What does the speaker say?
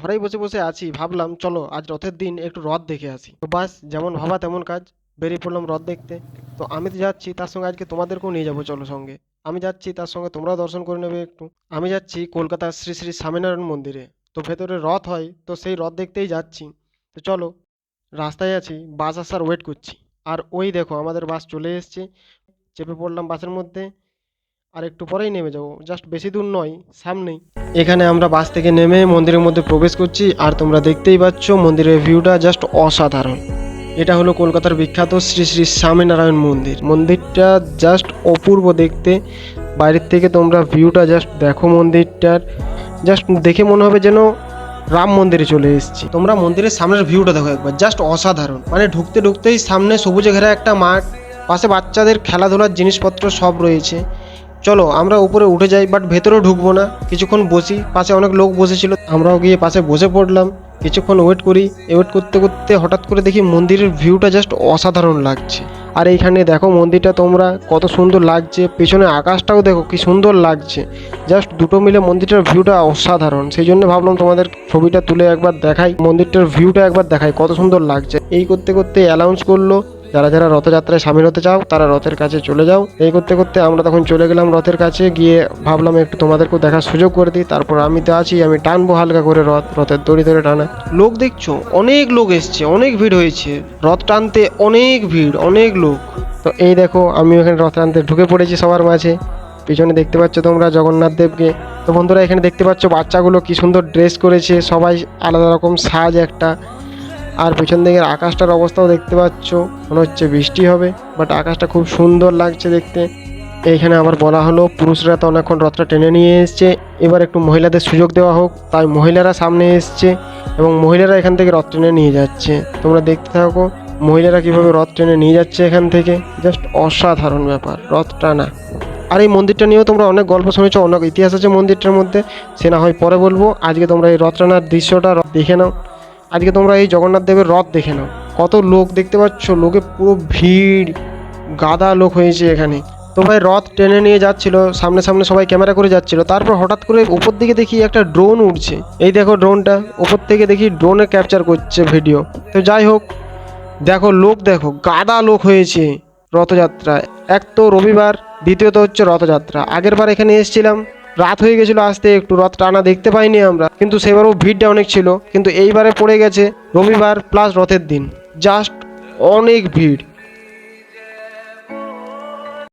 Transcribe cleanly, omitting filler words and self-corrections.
ঘরেই বসে বসে আছি, ভাবলাম চলো আজ রথের দিন একটু রথ দেখে আসি। তো বাস যেমন ভাবা তেমন কাজ, বেরিয়ে পড়লাম রথ দেখতে। তো আমি তো যাচ্ছি, তার সঙ্গে আজকে তোমাদেরকেও নিয়ে যাবো চলো সঙ্গে। আমি যাচ্ছি, তার সঙ্গে তোমরাও দর্শন করে নেবে একটু। আমি যাচ্ছি কলকাতার শ্রী শ্রী স্বামীনারায়ণ মন্দিরে। তো ভেতরে রথ হয়, তো সেই রথ দেখতেই যাচ্ছি। তো চলো, রাস্তায় আছি, বাস আসার ওয়েট করছি। আর ওই দেখো আমাদের বাস চলে এসেছে। চেপে পড়লাম বাসের মধ্যে, আর একটু পরেই নেমে যাবো, জাস্ট বেশি দূর নয়, সামনেই। এখানে আমরা বাস থেকে নেমে মন্দিরের মধ্যে প্রবেশ করছি, আর তোমরা দেখতেই পাচ্ছ মন্দিরের ভিউটা জাস্ট অসাধারণ। এটা হলো কলকাতার বিখ্যাত শ্রী শ্রী স্বামীনারায়ণ মন্দির। মন্দিরটা জাস্ট অপূর্ব দেখতে। বাইরের থেকে তোমরা ভিউটা জাস্ট দেখো মন্দিরটার, জাস্ট দেখে মনে হবে যেন রাম মন্দিরে চলে এসেছি। তোমরা মন্দিরের সামনের ভিউটা দেখো একবার, জাস্ট অসাধারণ। মানে ঢুকতে ঢুকতেই সামনে সবুজে ঘেরা একটা মাঠ, পাশে বাচ্চাদের খেলাধুলার জিনিসপত্র সব রয়েছে। চলো আমরা উপরে উঠে যাই, বাট ভেতরেও ঢুকবো না, কিছুক্ষণ বসি। পাশে অনেক লোক বসেছিল, আমরাও গিয়ে পাশে বসে পড়লাম, কিছুক্ষণ ওয়েট করি। ওয়েট করতে করতে হঠাৎ করে দেখি মন্দিরের ভিউটা জাস্ট অসাধারণ লাগছে। আর এইখানে দেখো মন্দিরটা তোমরা কত সুন্দর লাগছে, পেছনে আকাশটাও দেখো কি সুন্দর লাগছে। জাস্ট দুটো মিলে মন্দিরটার ভিউটা অসাধারণ। সেই জন্য ভাবলাম তোমাদের ছবিটা তুলে একবার দেখাই, মন্দিরটার ভিউটা একবার দেখাই কত সুন্দর লাগছে। এই করতে করতে অ্যানাউন্স করলো, যারা যারা রথযাত্রায় সামিল হতে চাও তারা রথের কাছে চলে যাও। এই করতে করতে আমরা তখন চলে গেলাম রথের কাছে, গিয়ে ভাবলাম একটু তোমাদেরকেও দেখার সুযোগ করে দিই। তারপর আমি তো আছি, আমি টানবো হালকা করে রথের দড়ি ধরে টানা। লোক দেখছো, অনেক লোক এসছে, অনেক ভিড় হয়েছে রথ টানতে, অনেক ভিড়, অনেক লোক। তো এই দেখো আমি এখানে রথ টানতে ঢুকে পড়েছি সবার মাঝে। পিছনে দেখতে পাচ্ছ তোমরা জগন্নাথ দেবকে। তো বন্ধুরা এখানে দেখতে পাচ্ছ বাচ্চাগুলো কি সুন্দর ড্রেস করেছে, সবাই আলাদা রকম সাজ একটা। আর পেছন দিকের আকাশটার অবস্থাও দেখতে পাচ্ছ, মনে হচ্ছে বৃষ্টি হবে, বাট আকাশটা খুব সুন্দর লাগছে দেখতে। এইখানে আবার বলা হলো পুরুষরা তো অনেকক্ষণ রথটা টেনে নিয়ে এসছে, এবার একটু মহিলাদের সুযোগ দেওয়া হোক। তাই মহিলারা সামনে এসছে এবং মহিলারা এখান থেকে রথ টেনে নিয়ে যাচ্ছে। তোমরা দেখতে থাকো মহিলারা কিভাবে রথ টেনে নিয়ে যাচ্ছে এখান থেকে। জাস্ট অসাধারণ ব্যাপার রথ টানা। আর এই মন্দিরটা নিয়েও তোমরা অনেক গল্প শুনেছো, অনেক ইতিহাস আছে মন্দিরটার মধ্যে, সে না হয় পরে বলবো। আজকে তোমরা এই রথ টানার দৃশ্যটা দেখে নাও। আজকে তোমরা এই জগন্নাথ দেবের রথ দেখে নাও, কত লোক দেখতে পাচ্ছ, লোকে পুরো ভিড়, গাদা লোক হয়েছে এখানে। তো ভাই রথ টেনে নিয়ে যাচ্ছিল, সামনে সামনে সবাই ক্যামেরা করে যাচ্ছিল। তারপর হঠাৎ করে উপর দিকে দেখি একটা ড্রোন উঠছে। এই দেখো ড্রোনটা উপর থেকে দেখি ড্রোনে ক্যাপচার করছে ভিডিও। তো যাই হোক, দেখো লোক দেখো, গাদা লোক হয়েছে রথযাত্রায়। এক তো রবিবার, দ্বিতীয়ত হচ্ছে রথযাত্রা। আগের বার এখানে এসেছিলাম, রাত হয়ে গেছিলো আসতে, একটু রথ টানা দেখতে পাইনি আমরা, কিন্তু সেবারও ভিড়টা অনেক ছিল। কিন্তু এইবারে পড়ে গেছে রবিবার প্লাস রথের দিন, জাস্ট অনেক ভিড়।